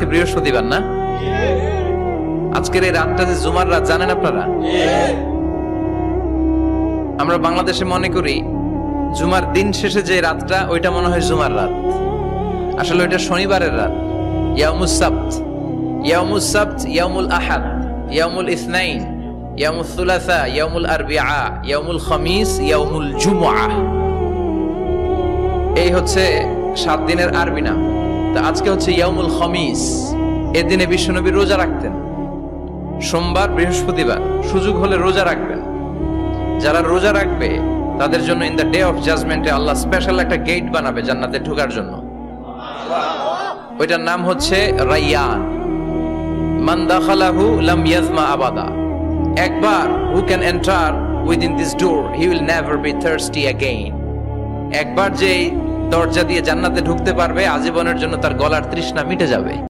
আজকে বৃহস্পতিবার না? আজকের এই রাতটা যে জুমার রাত, জানেন আপনারা? আমরা বাংলাদেশে মনে করি জুমার দিন শেষে যে রাতটা, ওইটা মনে হয় জুমার রাত। আসলে ওইটা শনিবারের রাত। ইয়াউমুস সাবত, ইয়াউমুস সাবত, ইয়াউমুল আহাদ, ইয়াউমুল ইসনাইন, ইয়াউমুল সুলাসা, ইয়াউমুল আরবিআ, ইয়াউমুল খামিস, ইয়াউমুল জুমআহ। এই হচ্ছে 7 দিনের আরবি নাম। তা আজকে হচ্ছে ইয়াউমুল খামিস। এদিনে বিশ্বনবী রোজা রাখতেন। সোমবার, বৃহস্পতিবার সুযোগ হলে রোজা রাখবেন। যারা রোজা রাখবে তাদের জন্য ইন দ্য ডে অফ জাজমেন্টে আল্লাহ স্পেশাল একটা গেট বানাবে জান্নাতে ঢোকার জন্য। ওইটার নাম হচ্ছে রাইয়ান। মান দাখালাহু লাম ইয়াজমা আবাদা। একবার who can enter within this door he will never be thirsty again. একবার যে দরজা দিয়ে জান্নাতে ঢুকতে পারবে, আজীবনের জন্য তার গলার তৃষ্ণা মিটে যাবে।